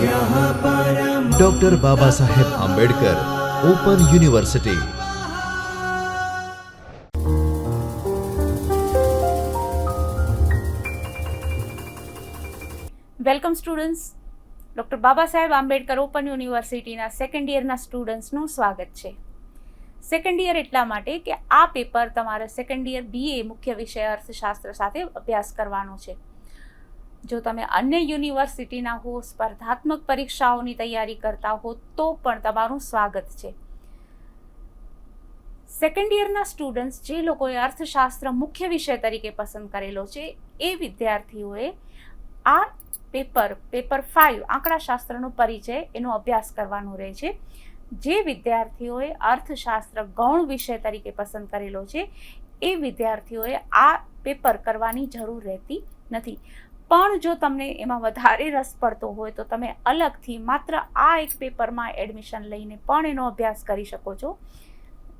Doctor Baba Saheb Ambedkar Open University. Welcome students, doctor Baba Saheb Ambedkar Open યુનિવર્સિટીના second યરના સ્ટુડન્ટ્સનું સ્વાગત છે. સેકન્ડ યર એટલા માટે કે આ પેપર તમારે સેકન્ડ યર BA મુખ્ય વિષય અર્થશાસ્ત્ર સાથે અભ્યાસ કરવાનો છે. જો તમે અન્ય યુનિવર્સિટીના હો, સ્પર્ધાત્મક પરીક્ષાઓની તૈયારી કરતા હો તો પણ તમારું સ્વાગત છે. સેકન્ડ યરના સ્ટુડન્ટ્સ જે લોકોએ અર્થશાસ્ત્ર મુખ્ય વિષય તરીકે પસંદ કરેલો છે એ વિદ્યાર્થીઓએ આ પેપર 5 આંકડાશાસ્ત્રનો પરિચય એનો અભ્યાસ કરવાનો રહે છે. જે વિદ્યાર્થીઓએ અર્થશાસ્ત્ર ગૌણ વિષય તરીકે પસંદ કરેલો છે એ વિદ્યાર્થીઓએ આ પેપર કરવાની જરૂર રહેતી નથી. પણ જો તમને એમાં વધારે રસ પડતો હોય તો તમે અલગથી માત્ર આ એક પેપરમાં એડમિશન લઈને પણ એનો અભ્યાસ કરી શકો છો.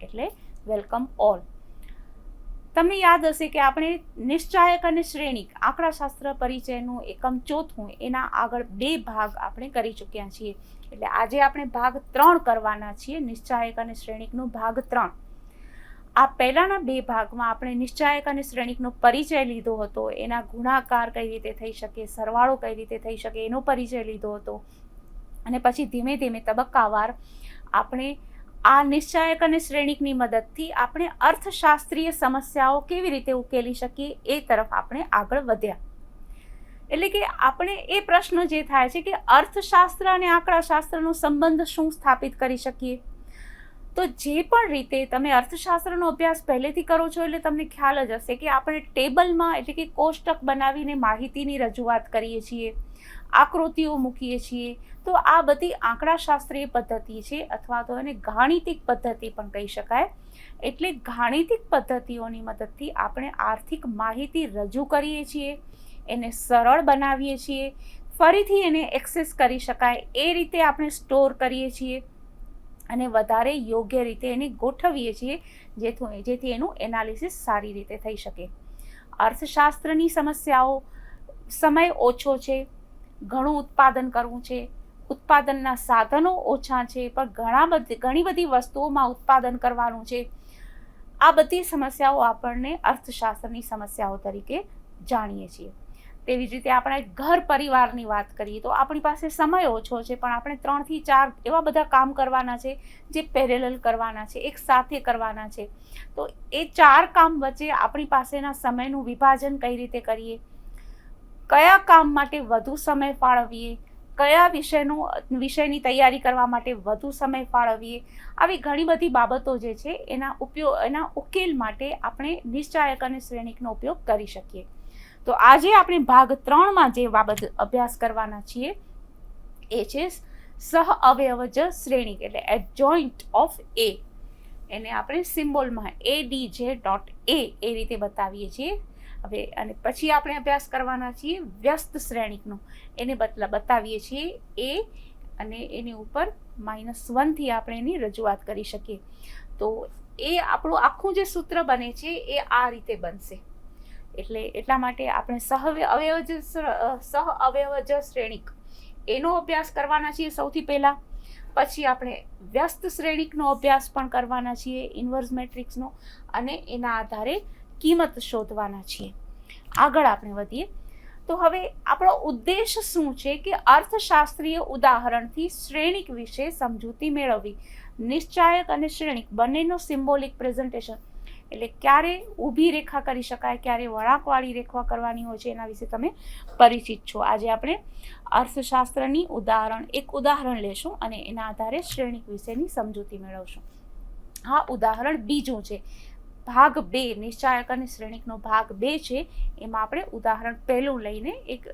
એટલે વેલકમ ઓલ. તમને યાદ હશે કે આપણે નિશ્ચાયક અને શ્રેણિક આંકડાશાસ્ત્ર પરિચયનું એકમ 4 એના આગળ 2 ભાગ આપણે કરી ચૂક્યા છીએ. એટલે આજે આપણે ભાગ 3 કરવાના છીએ, નિશ્ચાયક અને શ્રેણિકનો ભાગ 3. આ પહેલાના 2 ભાગમાં આપણે નિશ્ચાયક અને શ્રેણિકનો પરિચય લીધો હતો, એના ગુણાકાર કઈ રીતે થઈ શકે, સરવાળો કઈ રીતે થઈ શકે એનો પરિચય લીધો હતો. અને પછી ધીમે ધીમે તબક્કાવાર આપણે આ નિશ્ચાયક અને શ્રેણિકની મદદથી આપણે અર્થશાસ્ત્રીય સમસ્યાઓ કેવી રીતે ઉકેલી શકીએ એ તરફ આપણે આગળ વધ્યા. એટલે કે આપણે એ પ્રશ્ન જે થાય છે કે અર્થશાસ્ત્ર અને આંકડાશાસ્ત્રનો સંબંધ શું સ્થાપિત કરી શકીએ. તો જે પણ રીતે તમે અર્થશાસ્ત્રનો અભ્યાસ પહેલેથી કરો છો એટલે તમને ખ્યાલ જ હશે કે આપણે ટેબલમાં એટલે કે કોષ્ટક બનાવીને માહિતીની રજૂઆત કરીએ છીએ, આકૃતિઓ મૂકીએ છીએ. તો આ બધી આંકડાશાસ્ત્રીય પદ્ધતિ છે, અથવા તો એને ગાણિતિક પદ્ધતિ પણ કહી શકાય. એટલે ગાણિતિક પદ્ધતિઓની મદદથી આપણે આર્થિક માહિતી રજૂ કરીએ છીએ, એને સરળ બનાવીએ છીએ, ફરીથી એને એક્સેસ કરી શકાય એ રીતે આપણે સ્ટોર કરીએ છીએ અને વધારે યોગ્ય રીતે એને ગોઠવીએ છીએ જેથી એનું એનાલિસિસ સારી રીતે થઈ શકે. અર્થશાસ્ત્રની સમસ્યાઓ, સમય ઓછો છે, ઘણું ઉત્પાદન કરવું છે, ઉત્પાદનના સાધનો ઓછા છે, પણ ઘણી બધી વસ્તુઓમાં ઉત્પાદન કરવાનું છે. આ બધી સમસ્યાઓ આપણને અર્થશાસ્ત્રની સમસ્યાઓ તરીકે જાણીએ છીએ. તેવી જ રીતે આપણે ઘર પરિવારની વાત કરીએ તો આપણી પાસે સમય ઓછો છે, પણ આપણે 3 થી 4 એવા બધા કામ કરવાના છે જે પેરેલલ કરવાના છે, એક સાથે કરવાના છે. તો એ 4 કામ વચ્ચે આપણી પાસેના સમયનું વિભાજન કઈ રીતે કરીએ, કયા કામ માટે વધુ સમય ફાળવીએ, કયા વિષયની તૈયારી કરવા માટે વધુ સમય ફાળવીએ, આવી ઘણી બધી બાબતો જે છે એના ઉકેલ માટે આપણે નિશ્ચાયક અને શ્રેણિકનો ઉપયોગ કરી શકીએ. તો આજે આપણે ભાગ 3માં જે બાબત અભ્યાસ કરવાના છીએ એ છે સહ અવયવજ શ્રેણિક, એટલે એડજોઇન્ટ ઓફ A. એને આપણે સિમ્બોલમાં ADJ.A એ રીતે બતાવીએ છીએ. હવે અને પછી આપણે અભ્યાસ કરવાના છીએ વ્યસ્ત શ્રેણિકનો. એને બતાવીએ છીએ A અને એની ઉપર -1 થી આપણે એની રજૂઆત કરી શકીએ. તો એ આપણું આખું જે સૂત્ર બને છે એ આ રીતે બનશે. એટલે એટલા માટે આપણે સહ અવયવજ શ્રેણિક એનો અભ્યાસ કરવાના છીએ સૌથી પહેલા. પછી આપણે વ્યસ્ત શ્રેણિકનો અભ્યાસ પણ કરવાના છીએ, ઇન્વર્સ મેટ્રિક્સનો, અને એના આધારે કિંમત શોધવાના છીએ. આગળ આપણે વધીએ તો હવે આપણો ઉદ્દેશ શું છે કે અર્થશાસ્ત્રીય ઉદાહરણથી શ્રેણિક વિશે સમજૂતી મેળવવી. નિશ્ચાયક અને શ્રેણિક બંનેનો સિમ્બોલિક પ્રેઝન્ટેશન, એટલે ક્યારે ઊભી રેખા કરી શકાય, ક્યારે વળાંકવાળી રેખા કરવાની હોય છે, એના વિશે તમે પરિચિત છો. આજે આપણે અર્થશાસ્ત્રની એક ઉદાહરણ લેશું અને એના આધારે શ્રેણિક વિશેની સમજૂતી મેળવશું. આ ઉદાહરણ બીજું છે, ભાગ 2, નિશ્ચાયક અને શ્રેણિકનો ભાગ 2 છે. એમાં આપણે ઉદાહરણ પહેલું લઈને એક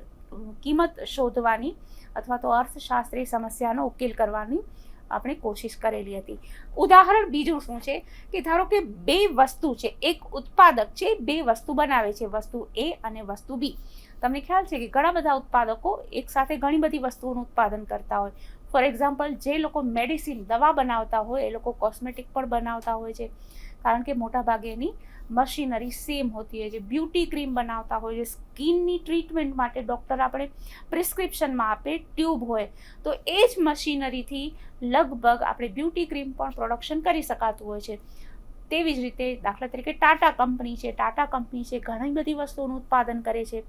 કિંમત શોધવાની અથવા તો અર્થશાસ્ત્રીય સમસ્યાનો ઉકેલ કરવાની આપણે કોશિશ કરેલી હતી. ઉદાહરણ બીજું શું છે કે ધારો કે 2 વસ્તુ છે, એક ઉત્પાદક છે, 2 વસ્તુ બનાવે છે, વસ્તુ A અને વસ્તુ B. તમને ખ્યાલ છે કે ઘણા બધા ઉત્પાદકો એક સાથે ઘણી બધી વસ્તુઓનું ઉત્પાદન કરતા હોય. ફોર એક્ઝામ્પલ, જે લોકો મેડિસિન, દવા બનાવતા હોય એ લોકો કોસ્મેટિક પણ બનાવતા હોય છે. કારણ કે મોટાભાગે એની મશીનરી સેમ હોતી હોય છે. બ્યુટી ક્રીમ બનાવતા હોય છે, સ્કિનની ટ્રીટમેન્ટ માટે ડૉક્ટર આપણે પ્રિસ્ક્રિપ્શનમાં આપે ટ્યુબ હોય, તો એ જ મશીનરીથી લગભગ આપણે બ્યુટી ક્રીમ પણ પ્રોડક્શન કરી શકાતું હોય છે. તેવી જ રીતે દાખલા તરીકે ટાટા કંપની છે ઘણી બધી વસ્તુઓનું ઉત્પાદન કરે છે.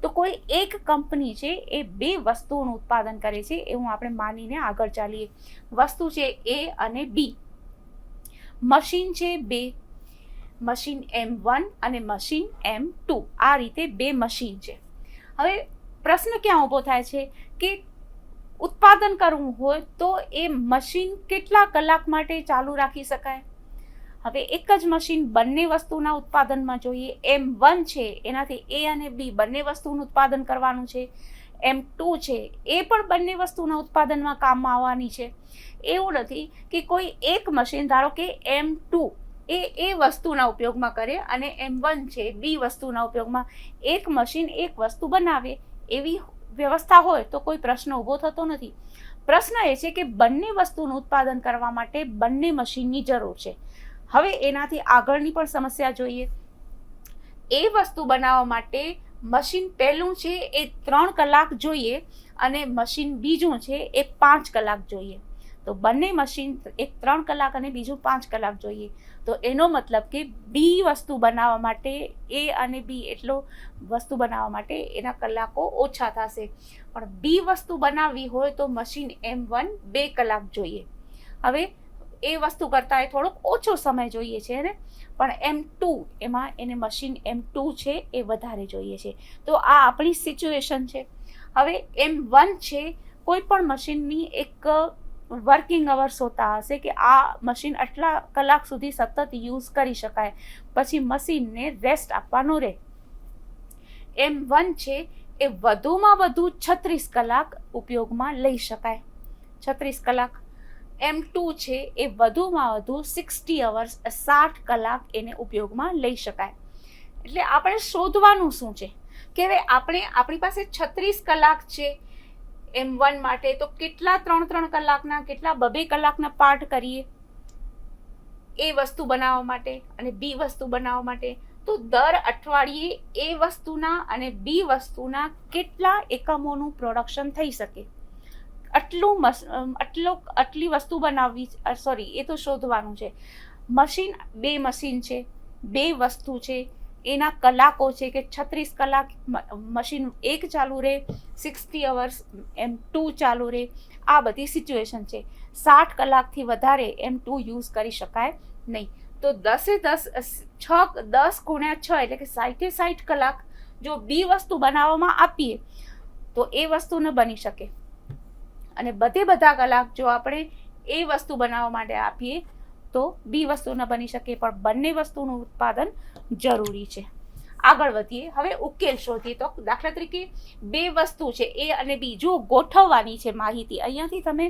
તો કોઈ એક કંપની છે એ 2 વસ્તુઓનું ઉત્પાદન કરે છે એવું આપણે માનીને આગળ ચાલીએ. વસ્તુ છે A અને B, મશીન છે 2, મશીન M1 અને મશીન M2, આ રીતે 2 મશીન છે. હવે પ્રશ્ન ક્યાં ઊભો થાય છે કે ઉત્પાદન કરવું હોય તો એ મશીન કેટલા કલાક માટે ચાલુ રાખી શકાય? હવે એક જ મશીન બંને વસ્તુના ઉત્પાદનમાં જોઈએ. M1 છે એનાથી A અને B બંને વસ્તુનું ઉત્પાદન કરવાનું છે. M2 છે એ પણ બંને વસ્તુના ઉત્પાદનમાં કામમાં આવવાની છે. એવું નથી કે કોઈ એક મશીન ધારો કે M2 એ વસ્તુના ઉપયોગમાં કરે અને M1 છે B વસ્તુના ઉપયોગમાં, એક મશીન એક વસ્તુ બનાવે એવી વ્યવસ્થા હોય તો કોઈ પ્રશ્ન ઊભો થતો નથી. પ્રશ્ન એ છે કે બંને વસ્તુનું ઉત્પાદન કરવા માટે બંને મશીનની જરૂર છે. હવે એનાથી આગળની પણ સમસ્યા જોઈએ. એ વસ્તુ બનાવવા માટે મશીન પહેલું છે એ 3 કલાક જોઈએ અને મશીન બીજું છે એ 5 કલાક જોઈએ. તો બંને મશીન એક 3 કલાક અને બીજું 5 કલાક જોઈએ. તો એનો મતલબ કે બી વસ્તુ બનાવવા માટે A અને B એટલો વસ્તુ બનાવવા માટે એના કલાકો ઓછા થશે. પણ બી વસ્તુ બનાવવી હોય તો મશીન M1 2 કલાક જોઈએ. હવે એ વસ્તુ કરતાં એ થોડોક ઓછો સમય જોઈએ છે ને, પણ M2 એમાં એને મશીન M2 છે એ વધારે જોઈએ છે. તો આ આપણી સિચ્યુએશન છે. હવે M1 છે કોઈ પણ મશીનની એક વર્કિંગ અવર્સ હોતા હશે કે આ મશીન આટલા કલાક સુધી સતત યુઝ કરી શકાય, પછી મશીનને રેસ્ટ આપવાનો રહે. M1 છે એ વધુમાં વધુ 36 કલાક ઉપયોગમાં લઈ શકાય, 36 કલાક. M2 છે એ વધુમાં વધુ 60 અવર્સ 60 કલાક એને ઉપયોગમાં લઈ શકાય. એટલે આપણે શોધવાનું શું છે કે હવે આપણી પાસે 36 કલાક છે M1 માટે, તો કેટલા 3 કલાકના કેટલા 2 કલાકના પાર્ટ કરીએ એ વસ્તુ બનાવવા માટે અને બી વસ્તુ બનાવવા માટે. તો દર અઠવાડિયે એ વસ્તુના અને બી વસ્તુના કેટલા એકમોનું પ્રોડક્શન થઈ શકે, આટલી વસ્તુ બનાવવી, સોરી એ તો શોધવાનું છે. મશીન 2 મશીન છે, 2 વસ્તુ છે, એના કલાકો છે કે 36 કલાક મશીન 1 ચાલુ રહે, 60 અવર્સ M2 ચાલુ રહે. આ બધી સિચ્યુએશન છે. 60 કલાકથી વધારે M2 યુઝ કરી શકાય નહીં. તો 10 ગુણ્યા 6 એટલે કે 60 કલાક જો બી વસ્તુ બનાવવામાં આપીએ તો એ વસ્તુ ન બની શકે, અને બધા કલાક જો આપણે એ વસ્તુ બનાવવા માટે આપીએ તો બી વસ્તુ ન બની શકે. પણ બંને વસ્તુનું ઉત્પાદન જરૂરી છે. આગળ વધીએ, હવે ઉકેલ શોધીએ. તો દાખલા તરીકે 2 વસ્તુ છે A અને B, જો ગોઠવવાની છે માહિતી, અહીંયાથી તમે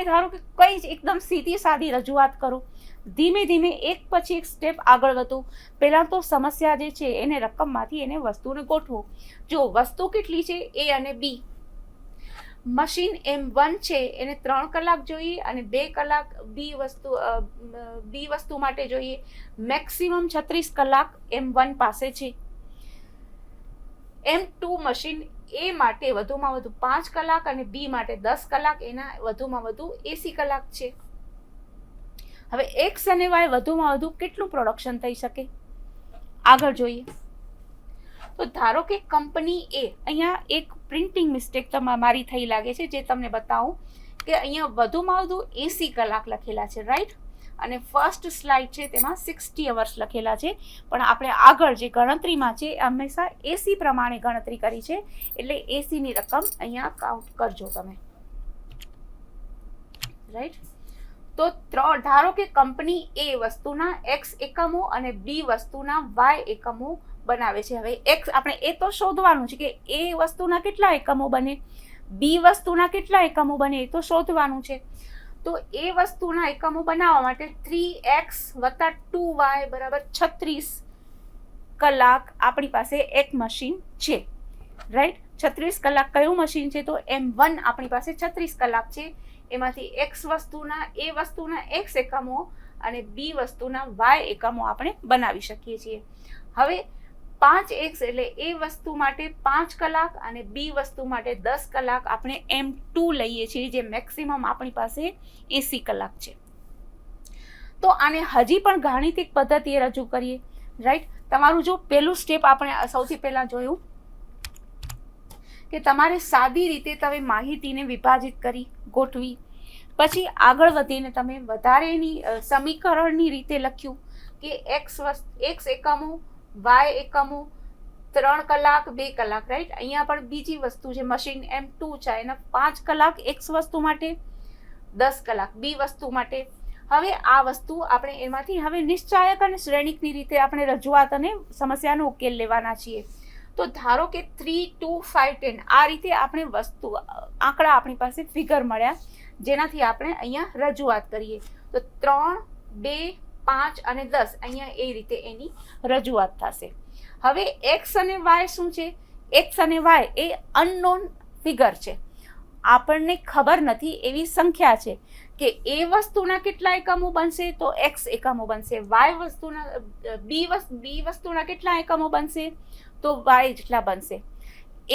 ધારો કે કઈ જ એકદમ સીધી સાદી રજૂઆત કરો, ધીમે ધીમે એક પછી એક સ્ટેપ આગળ વધો. પહેલાં તો સમસ્યા જે છે એને રકમમાંથી એને વસ્તુને ગોઠવો. જો વસ્તુ કેટલી છે A અને B, મશીન M1 છે એને 3 કલાક જોઈએ અને 2 કલાક બી વસ્તુ માટે જોઈએ. મેક્સિમમ 36 કલાક M1 પાસે છે. M2 મશીન A માટે વધુમાં વધુ 5 કલાક અને B માટે 10 કલાક, એના વધુમાં વધુ 80 કલાક છે. હવે X અને Y વધુમાં વધુ કેટલું પ્રોડક્શન થઈ શકે આગળ જોઈએ. તો ધારો કે કંપની A, અહીંયા એક પ્રિન્ટિંગ મિસ્ટેક મારી થઈ લાગે છે જે તમને બતાવું કે અહીંયા વધુમાં વધુ 80 કલાક લખેલા છે, રાઈટ, અને ફર્સ્ટ સ્લાઇડ છે તેમાં 60 અવર્સ લખેલા છે. પણ આપણે આગળ જે ગણતરીમાં છે હંમેશા 80 પ્રમાણે ગણતરી કરી છે, એટલે 80ની રકમ અહીંયા કાઉન્ટ કરજો તમે, રાઈટ. તો ધારો કે કંપની A વસ્તુના X એકમો અને B વસ્તુના Y એકમો બનાવે છે. હવે X આપણે એ તો શોધવાનું છે કે A વસ્તુના કેટલા એકમો બને, B વસ્તુના કેટલા એકમો બને એ તો શોધવાનું છે. તો એ વસ્તુના એકમો બનાવવા માટે 3x + 2y = 36 કલાક આપણી પાસે એક મશીન છે, રાઈટ. 36 કલાક કયું મશીન છે? તો M1 આપણી પાસે 36 કલાક છે. એમાંથી A વસ્તુના X એકમો અને બી વસ્તુના વાય એકમો આપણે બનાવી શકીએ છીએ. હવે 5x એટલે એ વસ્તુ માટે 5 કલાક અને બી વસ્તુ માટે 10 કલાક આપણે M2 લઈએ છીએ, જે મેક્સિમમ આપણી પાસે 80 કલાક છે. તો આને હજી પણ ગાણિતિક પદ્ધતિએ રજૂ કરીએ, રાઈટ. તમારું જો પહેલું સ્ટેપ આપણે સૌથી પહેલા જોયું કે તમારે સાદી રીતે તમે માહિતીને વિભાજિત કરી ગોઠવી, પછી આગળ વધીને તમે વધારેની સમીકરણની રીતે લખ્યું કે x એકમો વાય એકમો 3 કલાક 2 કલાક, રાઈટ. અહીંયા પણ બીજી વસ્તુ છે, મશીન M2 છે, એના 5 કલાક x વસ્તુ માટે, 10 કલાક બી વસ્તુ માટે. હવે આ વસ્તુ આપણે એમાંથી હવે નિશ્ચાયક અને શ્રેણિકની રીતે આપણે રજૂઆત અને સમસ્યાનો ઉકેલ લેવાના છીએ. તો ધારો કે 3, 2, 5, 10 આ રીતે આપણે વસ્તુ આંકડા આપણી પાસે ફિગર મળ્યા, જેનાથી આપણે અહીંયા રજૂઆત કરીએ. તો 3, 2, 5 અને 10 અહીંયા એ રીતે એની રજૂઆત થશે. હવે એક્સ અને વાય શું છે? એક્સ અને વાય એ અનનોન ફિગર છે, આપણને ખબર નથી એવી સંખ્યા છે કે એ વસ્તુના કેટલા એકમો બનશે તો એક્સ એકમો બનશે, વાય વસ્તુના બી વસ્તુના કેટલા એકમો બનશે તો વાય જેટલા બનશે,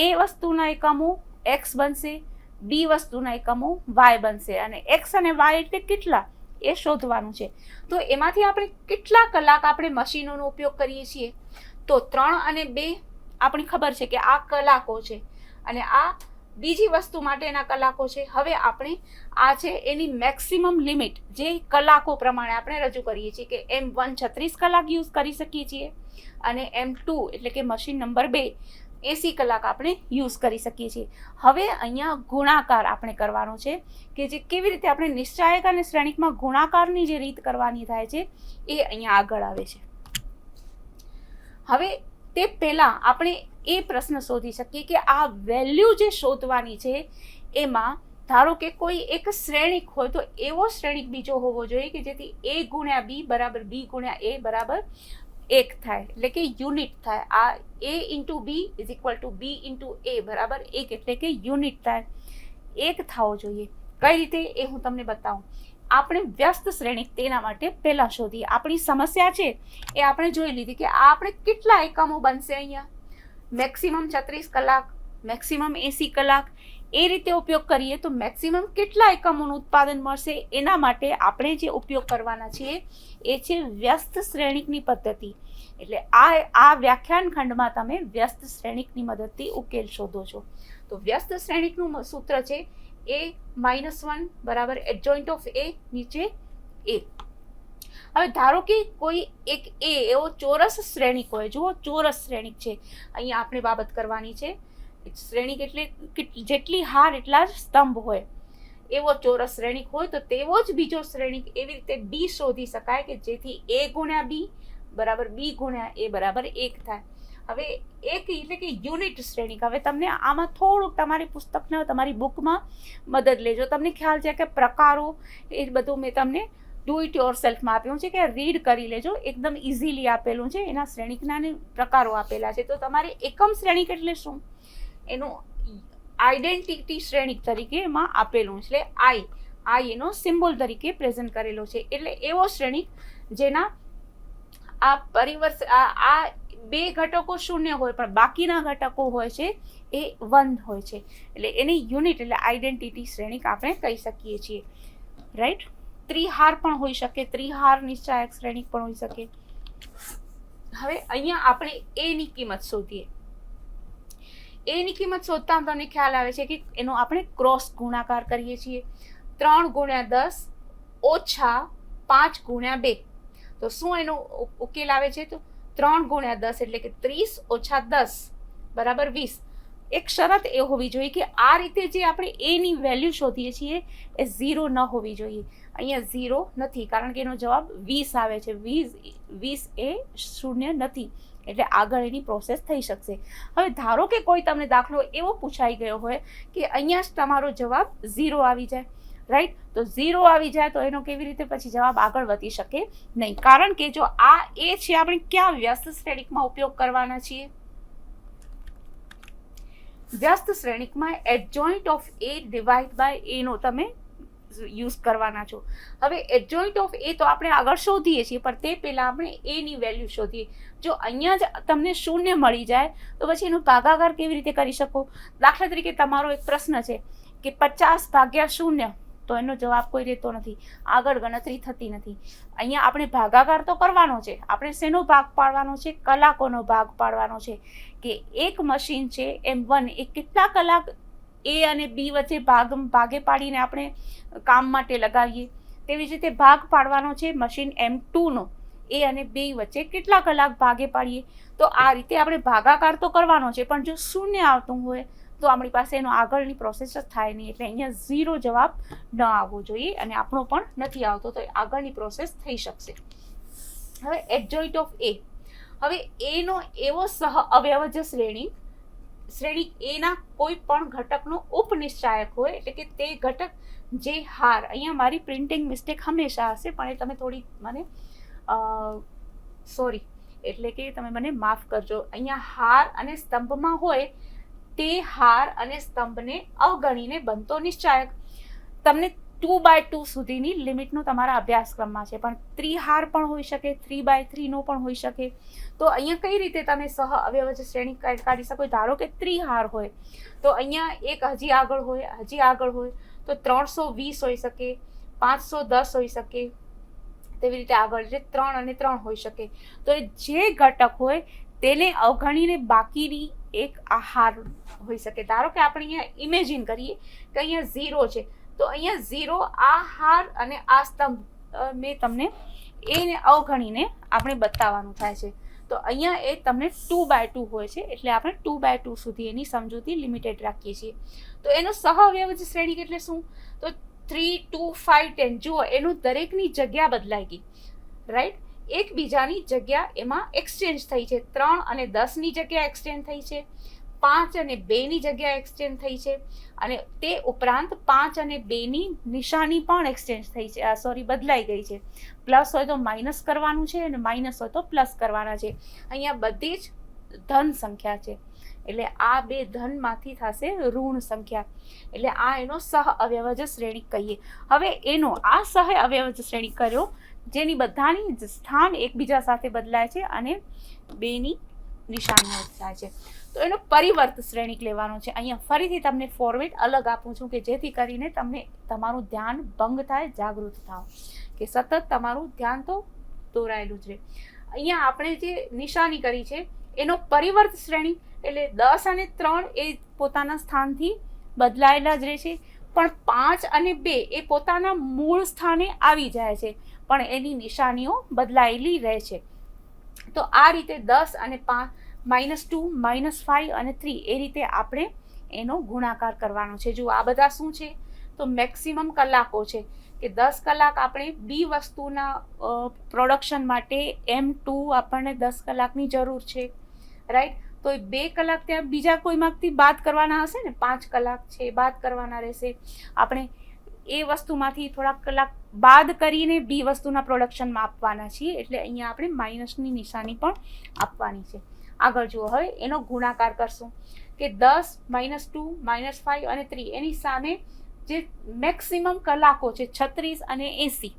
એ વસ્તુના એકમો એક્સ બનશે, બી વસ્તુના એકમો વાય બનશે, અને એક્સ અને વાય એટલે કેટલા એ શોધવાનું છે. તો એમાંથી આપણે કેટલા કલાક આપણે મશીનોનો ઉપયોગ કરીએ છીએ? તો 3 અને 2 આપણી ખબર છે કે આ કલાકો છે, અને આ બીજી વસ્તુ માટેના કલાકો છે. હવે આપણે આ છે એની મેક્સિમમ લિમિટ જે કલાકો પ્રમાણે આપણે રજૂ કરીએ છીએ કે M1 36 કલાક યુઝ કરી શકીએ છીએ, અને M2 એટલે કે મશીન નંબર 2 80 કલાક આપણે યુઝ કરી શકીએ છીએ. હવે અહીંયા ગુણાકાર આપણે કરવાનો છે કે જે કેવી રીતે આપણે નિશ્ચાયક અને શ્રેણિકમાં ગુણાકારની જે રીત કરવાની થાય છે એ અહીંયા આગળ આવે છે. હવે તે પહેલાં આપણે એ પ્રશ્ન શોધી શકીએ કે આ વેલ્યુ જે શોધવાની છે એમાં ધારો કે કોઈ એક શ્રેણિક હોય તો એવો શ્રેણિક બીજો હોવો જોઈએ કે જેથી a ગુણ્યા b બરાબર b ગુણ્યા a બરાબર 1 થાય, એટલે કે યુનિટ થાય. આ a into b is equal to b into a બરાબર 1 એટલે કે યુનિટ થાય. 1 થવો જોઈએ. કઈ રીતે એ હું તમને બતાવું. આપણે વ્યસ્ત શ્રેણિક તેના માટે પહેલાં શોધીએ. આપણી સમસ્યા છે એ આપણે જોઈ લીધી કે આ આપણે કેટલા એકમો બનશે, અહીંયા મેક્સિમમ 36 કલાક, મેક્સિમમ 80 કલાક, એ રીતે ઉપયોગ કરીએ તો મેક્સિમમ કેટલા એકમોનું ઉત્પાદન મળશે. એના માટે આપણે જે ઉપયોગ કરવાના છીએ એ છે વ્યસ્ત શ્રેણિકની પદ્ધતિ. એટલે આ વ્યાખ્યાન ખંડમાં તમે વ્યસ્ત શ્રેણિકની મદદથી ઉકેલ શોધો છો. તો વ્યસ્ત શ્રેણિકનું સૂત્ર છે a-1 બરાબર એડજોઇન્ટ ઓફ a નીચે a. હવે ધારો કે કોઈ એક a એવો ચોરસ શ્રેણિક હોય, જુઓ ચોરસ શ્રેણિક છે, અહીંયા આપણે બાબત કરવાની છે. શ્રેણિક એટલે જેટલી હાર એટલા જ સ્તંભ હોય, એવો ચોરસ શ્રેણિક હોય તો તેવો જ બીજો શ્રેણિક એવી રીતે b શોધી શકાય કે જેથી a ગુણ્યા b બરાબર b ગુણ્યા a બરાબર 1 થાય. હવે એક એટલે કે યુનિટ શ્રેણિક. હવે તમને આમાં થોડુંક તમારી પુસ્તકના તમારી બુકમાં મદદ લેજો. તમને ખ્યાલ છે કે પ્રકારો એ બધું મેં તમને ડુ ઇટ યોર સેલ્ફમાં આપ્યું છે કે રીડ કરી લેજો, એકદમ ઇઝીલી આપેલું છે. એના શ્રેણિકના પ્રકારો આપેલા છે. તો તમારે એકમ શ્રેણિક એટલે શું એનું આઈડેન્ટિટી શ્રેણિક તરીકે એમાં આપેલું છે. એટલે આઈ એનો સિમ્બોલ તરીકે પ્રેઝન્ટ કરેલો છે. એટલે એવો શ્રેણિક જેના આ બે ઘટકો શૂન્ય હોય પણ બાકીના ઘટકો હોય છે એ 1 હોય છે. એટલે એની યુનિટ એટલે આઈડેન્ટિટી શ્રેણિક આપણે કહી શકીએ છીએ, રાઈટ. ત્રિહાર પણ હોઈ શકે, ત્રિહાર નિશ્ચાયક શ્રેણિક પણ હોઈ શકે. હવે અહીંયા આપણે a ની કિંમત શોધીએ. a ની કિંમત શોધતા તમને ખ્યાલ આવે છે કે એનો આપણે ક્રોસ ગુણાકાર કરીએ છીએ. 3 ગુણ્યા 10 ઓછા 5 ગુણ્યા 2. તો શું એનો ઉકેલ આવે છે? તો 3 ગુણ્યા 10 એટલે કે 30 ઓછા 10 બરાબર 20. એક શરત એ હોવી જોઈએ કે આ રીતે જે આપણે a ની વેલ્યુ શોધીએ છીએ એ 0 ન હોવી જોઈએ. અહીંયા 0 નથી કારણ કે એનો જવાબ 20 આવે છે. 20 એ શૂન્ય નથી, એટલે આગળ એની પ્રોસેસ થઈ શકશે. હવે ધારો કે કોઈ તમને દાખલો એવો પૂછાઈ ગયો હોય કે અહીંયા જ તમારો જવાબ 0 આવી જાય, રાઈટ. તો 0 આવી જાય તો એનો કેવી રીતે પછી જવાબ આગળ વધી શકે નહીં, કારણ કે જો આ એ છે આપણે ક્યાં વ્યસ્ત શ્રેણિકમાં ઉપયોગ કરવાના છીએ? વ્યસ્ત શ્રેણિકમાં adjoint of a divide by a નો તમે યુઝ કરવાના છો. હવે એડજોઇન્ટ ઓફ એ તો આપણે આગળ શોધીએ છીએ, પણ તે પહેલાં આપણે એની વેલ્યુ શોધીએ. જો અહીંયા જ તમને શૂન્ય મળી જાય તો પછી એનો ભાગાકાર કેવી રીતે કરી શકો? દાખલા તરીકે તમારો એક પ્રશ્ન છે કે 50 ભાગ્યા શૂન્ય, તો એનો જવાબ કોઈ દેતો નથી, આગળ ગણતરી થતી નથી. અહીંયા આપણે ભાગાકાર તો કરવાનો છે. આપણે શેનો ભાગ પાડવાનો છે? કલાકોનો ભાગ પાડવાનો છે. કે એક મશીન છે M1 એ કેટલા કલાક એ અને બી વચ્ચે ભાગે પાડીને આપણે કામ માટે લગાવીએ. તેવી જ રીતે ભાગ પાડવાનો છે મશીન M2નો એ અને બી વચ્ચે કેટલા કલાક ભાગે પાડીએ. તો આ રીતે આપણે ભાગાકાર તો કરવાનો છે, પણ જો શૂન્ય આવતું હોય તો આપણી પાસે એનો આગળની પ્રોસેસ જ થાય નહીં. એટલે અહીંયા 0 જવાબ ન આવવો જોઈએ, અને આપણો પણ નથી આવતો તો આગળની પ્રોસેસ થઈ શકશે. હવે એડજોઇન્ટ ઓફ એ. હવે એનો એવો સહ અવ્યવજ શ્રેણી એના કોઈ પણ ઘટકનો ઉપનિશ્ચાયક હોય, એટલે કે તે ઘટક જે હાર, અહીંયા મારી પ્રિન્ટિંગ મિસ્ટેક હંમેશા હશે, પણ એ તમે થોડી મને સોરી, એટલે કે તમે મને માફ કરજો. અહીંયા હાર અને સ્તંભમાં હોય તે હાર અને સ્તંભને અવગણીને બનતો નિશ્ચાયક. તમને 2/2 સુધીની લિમિટનો તમારા અભ્યાસક્રમમાં છે, પણ ત્રિહાર પણ હોઈ શકે, 3/3નો પણ હોઈ શકે. તો અહીંયા કઈ રીતે તમે સહ અવ્યવજ શ્રેણી કાઢી શકો? ધારો કે ત્રિહાર હોય તો અહીંયા એક હજી આગળ હોય તો 320 હોઈ શકે, 510 હોઈ શકે, તેવી રીતે આગળ જે 3 અને 3 હોઈ શકે. તો જે ઘટક હોય તેને અવગણીને બાકીની એક આહાર હોઈ શકે. ધારો કે આપણે અહીંયા ઇમેજિન કરીએ કે અહીંયા 0 છે, તો અહીંયા 0 આ હાર અને આ સ્તંભ મેં તમને એને અવગણીને આપણે બતાવવાનું થાય છે. તો અહીંયા એ તમને 2/2 હોય છે, એટલે આપણે 2/2 સુધી એની સમજૂતી લિમિટેડ રાખીએ છીએ. તો એનો સહ અવ્યવજ શ્રેણી એટલે શું? તો 3, 2, 5, 10. જુઓ, એનું દરેકની જગ્યા બદલાઈ ગઈ, રાઈટ? એકબીજાની જગ્યા એમાં એક્સચેન્જ થઈ છે. 3 અને 10ની જગ્યા એક્સચેન્જ થઈ છે, 5 અને 2ની જગ્યા એક્સચેન્જ થઈ છે, અને તે ઉપરાંત 5 અને 2ની નિશાની પણ એક્સચેન્જ થઈ છે, બદલાઈ ગઈ છે. પ્લસ હોય તો માઇનસ કરવાનું છે, અને માઇનસ હોય તો પ્લસ કરવાના છે. અહીંયા બધી જ ધન સંખ્યા છે, એટલે આ બે ધનમાંથી થશે ઋણ સંખ્યા, એટલે આ એનો સહ અવ્યવજ શ્રેણી કહીએ. હવે એનો આ સહ અવ્યવજ શ્રેણી કર્યો જેની બધાની સ્થાન એકબીજા સાથે બદલાય છે અને બેની નિશાનીઓ થાય છે. તો એનો પરિવર્ત શ્રેણીક લેવાનો છે. અહીંયા ફરીથી તમને ફોર્મેટ અલગ આપું છું કે જેથી કરીને તમને તમારું ધ્યાન ભંગ થાય, જાગૃત થાવ, કે સતત તમારું ધ્યાન તો દોરાયેલું જ રહે. અહીંયા આપણે જે નિશાની કરી છે એનો પરિવર્ત શ્રેણી એટલે 10 અને 3 એ પોતાના સ્થાનથી બદલાયેલા જ રહે છે, પણ 5 અને 2 એ પોતાના મૂળ સ્થાને આવી જાય છે, પણ એની નિશાનીઓ બદલાયેલી રહે છે. તો આ રીતે 10 અને 5, -2, -5 અને 3 એ રીતે આપણે એનો ગુણાકાર કરવાનો છે. જો આ બધા શું છે? તો મેક્સિમમ કલાકો છે, કે 10 કલાક આપણે બી વસ્તુના પ્રોડક્શન માટે M2 આપણને 10 કલાકની જરૂર છે, રાઈટ? તો 2 કલાક ત્યાં બીજા કોઈમાંથી બાદ કરવાના હશે ને, 5 કલાક છે બાદ કરવાના રહેશે. આપણે એ વસ્તુમાંથી થોડાક કલાક બાદ કરીને બી વસ્તુના પ્રોડક્શનમાં આપવાના છીએ, એટલે અહીંયા આપણે માઇનસની નિશાની પણ આપવાની છે. આગળ જુઓ, હવે એનો ગુણાકાર કરશું કે 10, -2, -5 અને 3 એની સામે જે મેક્સિમમ કલાકો છે 36 અને 80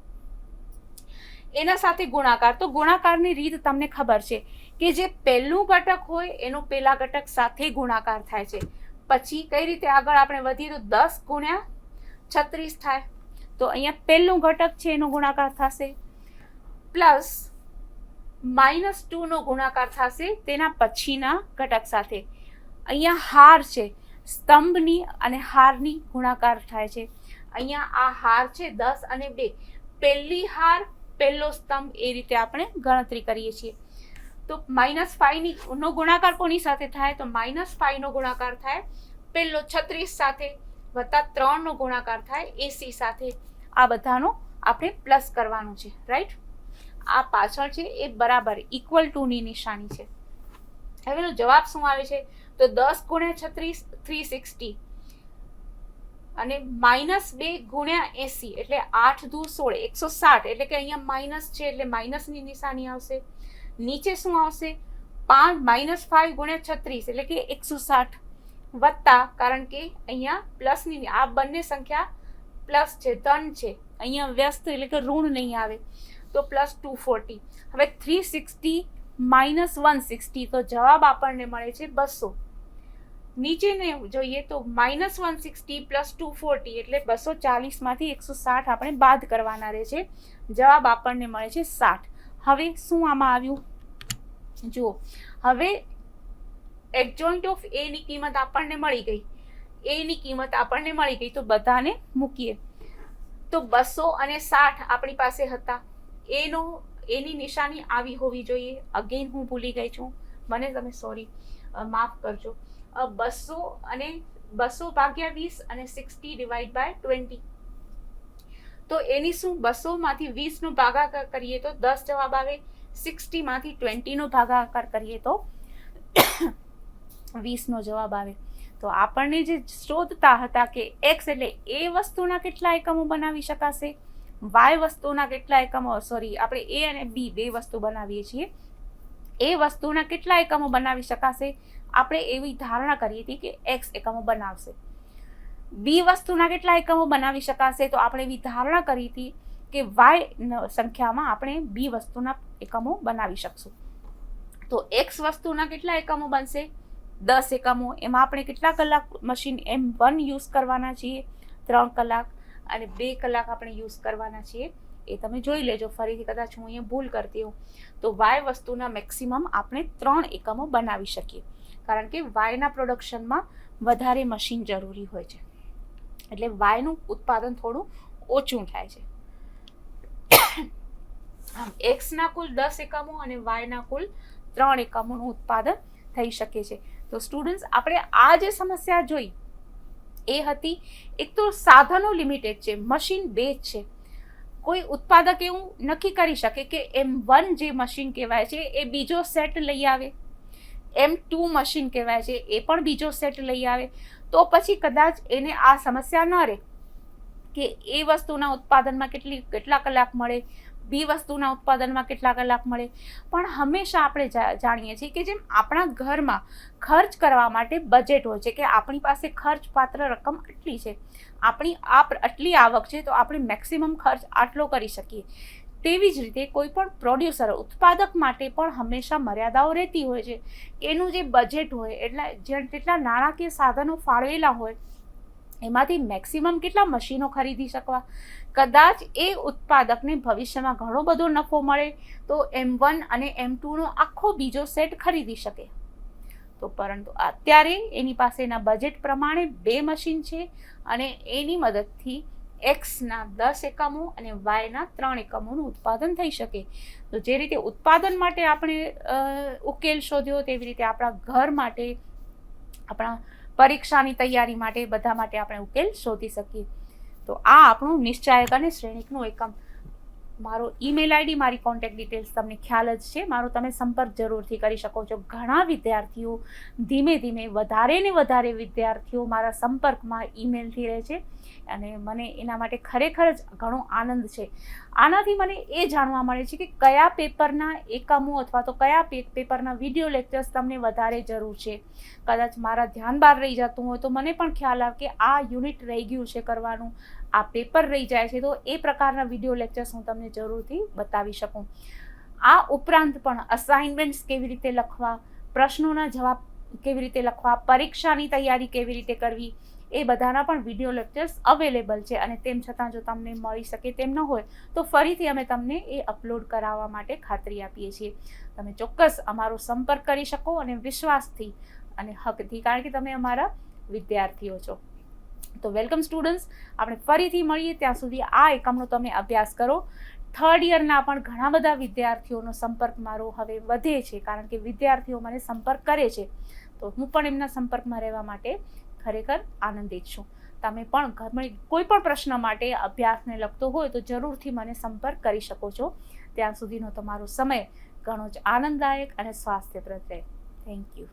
એના સાથે ગુણાકાર. તો ગુણાકારની રીત તમને ખબર છે કે જે પહેલું ઘટક હોય એનો પહેલા ઘટક સાથે ગુણાકાર થાય છે. પછી કઈ રીતે આગળ આપણે વધીએ તો 10 ગુણ્યા 36 થાય, તો અહીંયા પહેલું ઘટક છે એનો ગુણાકાર થશે, પ્લસ -2નો ગુણાકાર થશે તેના પછીના ઘટક સાથે. અહીંયા હાર છે, સ્તંભની અને હારની ગુણાકાર થાય છે. અહીંયા આ હાર છે 10 અને 2, પહેલી હાર પહેલો સ્તંભ, એ રીતે આપણે ગણતરી કરીએ છીએ. તો -5નો ગુણાકાર કોની સાથે થાય? તો -5નો ગુણાકાર થાય પહેલો 36 સાથે, વત્તા 3નો ગુણાકાર થાય 80 સાથે. આ બધાનો આપણે પ્લસ કરવાનું છે, રાઈટ? આ પાછળ છે એ બરાબર ઇક્વલ ટુની નિશાની છે. હવે એનો જવાબ શું આવે છે? તો 10 ગુણ્યા 36 360, અને -2 ગુણ્યા 80 એટલે 8 દુ 16 160, એટલે કે અહીંયા માઇનસ છે એટલે માઇનસની નિશાની આવશે. નીચે શું આવશે? -5 ગુણ્યા 36 એટલે કે 160, વત્તા, કારણ કે અહીંયા પ્લસની, આ બંને સંખ્યા પ્લસ છે, ધન છે, અહીંયા વ્યસ્ત એટલે કે ઋણ નહીં આવે, તો પ્લસ 240. હવે 360 માઇનસ 160, તો જવાબ આપણને મળે છે 200. નીચેને જોઈએ તો માઇનસ 160 પ્લસ 240 એટલે 240માંથી 160 આપણે બાદ કરવાના રહે છે. જવાબ આપણને મળે છે 60. હવે શું આમાં આવ્યું જુઓ, હવે એડજોઇન્ટ ઓફ એ ની કિંમત આપણને મળી ગઈ, એ ની કિંમત આપણને મળી ગઈ, તો બધાને મૂકીએ તો 200 અને 60 આપણી પાસે હતા. એની નિશાની આવી હોવી જોઈએ. અગેન હું ભૂલી ગઈ છું, મને તમે માફ કરજો. 200 અને 200 ભાગ્યા 20 અને 60 ડિવાઈડ બાય 20, તો એની શું 200 માંથી 20 નો ભાગાકાર કરીએ તો 10 જવાબ આવે, 60 માંથી 20 નો ભાગાકાર કરીએ તો 20 નો જવાબ આવે. તો આપણને જે શોધતા હતા કે x એટલે એ વસ્તુના કેટલા એકમો બનાવી શકાશે, y વસ્તુના કેટલા એકમો, આપણે a અને b બે વસ્તુ બનાવીએ છીએ, એ વસ્તુના કેટલા એકમો બનાવી શકાશે, આપણે એવી ધારણા કરી હતી કે x એકમો બનાવશે. b વસ્તુના કેટલા એકમો બનાવી શકાશે, તો આપણે એવી ધારણા કરી હતી કે y સંખ્યામાં આપણે b વસ્તુના એકમો બનાવી શકશું. તો x વસ્તુના કેટલા એકમો બનશે, 10 એકમો. એમાં આપણે કેટલા કલાક મશીન M1 યુઝ કરવાના છીએ, 3 કલાક, અને 2 કલાક આપણે યુઝ કરવાના છીએ. એ તમે જોઈ લેજો, ફરીથી કદાચ હું અહીંયા ભૂલ કરતી હોઉં તો y વસ્તુના મેક્સિમમ આપણે 3 એકમો બનાવી શકીએ, કારણ કે yના પ્રોડક્શનમાં વધારે મશીન જરૂરી હોય છે, એટલે yનું ઉત્પાદન થોડું ઓછું થાય છે. એક્સના કુલ 10 એકમો અને વાયના કુલ 3 એકમોનું ઉત્પાદન થઈ શકે છે. તો સ્ટુડન્ટ્સ, આપણે આ જે સમસ્યા જોઈ એ હતી, એક તો સાધનો લિમિટેડ છે, મશીન 2 જ છે. કોઈ ઉત્પાદક એવું નક્કી કરી શકે કે M1 જે મશીન કહેવાય છે એ બીજો સેટ લઈ આવે, M2 મશીન કહેવાય છે એ પણ બીજો સેટ લઈ આવે, તો પછી કદાચ એને આ સમસ્યા ન રહે કે એ વસ્તુના ઉત્પાદનમાં કેટલા કલાક મળે, બી વસ્તુના ઉત્પાદનમાં કેટલા કલાક મળે. પણ હંમેશા આપણે જાણીએ છીએ કે જેમ આપણા ઘરમાં ખર્ચ કરવા માટે બજેટ હોય છે, કે આપણી પાસે ખર્ચ પાત્ર રકમ આટલી છે, આપણી આટલી આવક છે, તો આપણે મેક્સિમમ ખર્ચ આટલો કરી શકીએ. તેવી જ રીતે કોઈ પણ પ્રોડ્યુસર, ઉત્પાદક માટે પણ હંમેશા મર્યાદાઓ રહેતી હોય છે. એનું જે બજેટ હોય, જેટલા નાણાકીય સાધનો ફાળવેલા હોય, એમાંથી મેક્સિમમ કેટલા મશીનો ખરીદી શકવા. કદાચ એ ઉત્પાદકને ભવિષ્યમાં ઘણો બધો નફો મળે તો M1 અને M2નો આખો બીજો સેટ ખરીદી શકે. તો પરંતુ અત્યારે એની પાસેના બજેટ પ્રમાણે 2 મશીન છે, અને એની મદદથી એક્સના 10 એકમો અને વાયના 3 એકમોનું ઉત્પાદન થઈ શકે. તો જે રીતે ઉત્પાદન માટે આપણે ઉકેલ શોધ્યો, તેવી રીતે આપણા ઘર માટે, આપણા પરીક્ષાની તૈયારી માટે, બધા માટે આપણે ઉકેલ શોધી શકીએ. તો આ આપણું નિશ્ચાયક અને શ્રેણિકનું એકમ. મારો ઈમેલ આઈડી, મારી કોન્ટેક્ટ ડિટેલ્સ તમને ખ્યાલ જ છે, મારો તમે સંપર્ક જરૂરથી કરી શકો છો. ઘણા વિદ્યાર્થીઓ ધીમે ધીમે, વધારે ને વધારે વિદ્યાર્થીઓ મારા સંપર્કમાં ઈમેલથી રહે છે, અને મને એના માટે ખરેખર જ ઘણો આનંદ છે. આનાથી મને એ જાણવા મળે છે કે કયા પેપરના એકમો અથવા તો કયા પેપરના વિડીયો લેક્ચર્સ તમને વધારે જરૂર છે. કદાચ મારા ધ્યાન બહાર રહી જતું હોય તો મને પણ ખ્યાલ આવે કે આ યુનિટ રહી ગયું છે કરવાનું, આ પેપર રહી જાય છે, તો એ પ્રકારના વિડીયો લેક્ચર્સ હું તમને જરૂરથી બતાવી શકું. આ ઉપરાંત પણ અસાઇનમેન્ટ્સ કેવી રીતે લખવા, પ્રશ્નોના જવાબ કેવી રીતે લખવા, પરીક્ષાની તૈયારી કેવી રીતે કરવી, એ બધાના પણ વિડીયો લેક્ચર્સ અવેલેબલ છે. અને તેમ છતાં જો તમને મળી શકે તેમ ન હોય તો ફરીથી અમે તમને એ અપલોડ કરાવવા માટે ખાતરી આપીએ છીએ. તમે ચોક્કસ અમારો સંપર્ક કરી શકો, અને વિશ્વાસથી અને હકથી, કારણ કે તમે અમારા વિદ્યાર્થીઓ છો. તો વેલકમ સ્ટુડન્ટ્સ, આપણે ફરીથી મળીએ. ત્યાં સુધી આ એકમનો તમે અભ્યાસ કરો. 3rd યરના પણ ઘણા બધા વિદ્યાર્થીઓનો સંપર્ક મારો હવે વધે છે, કારણ કે વિદ્યાર્થીઓ મને સંપર્ક કરે છે, તો હું પણ એમના સંપર્કમાં રહેવા માટે ખરેખર આનંદિત છું. તમે પણ ઘરમાં કોઈ પણ પ્રશ્ન માટે અભ્યાસને લગતો હોય તો જરૂરથી મને સંપર્ક કરી શકો છો. ત્યાં સુધીનો તમારો સમય ઘણો જ આનંદદાયક અને સ્વાસ્થ્યપ્રદ રહે. Thank you.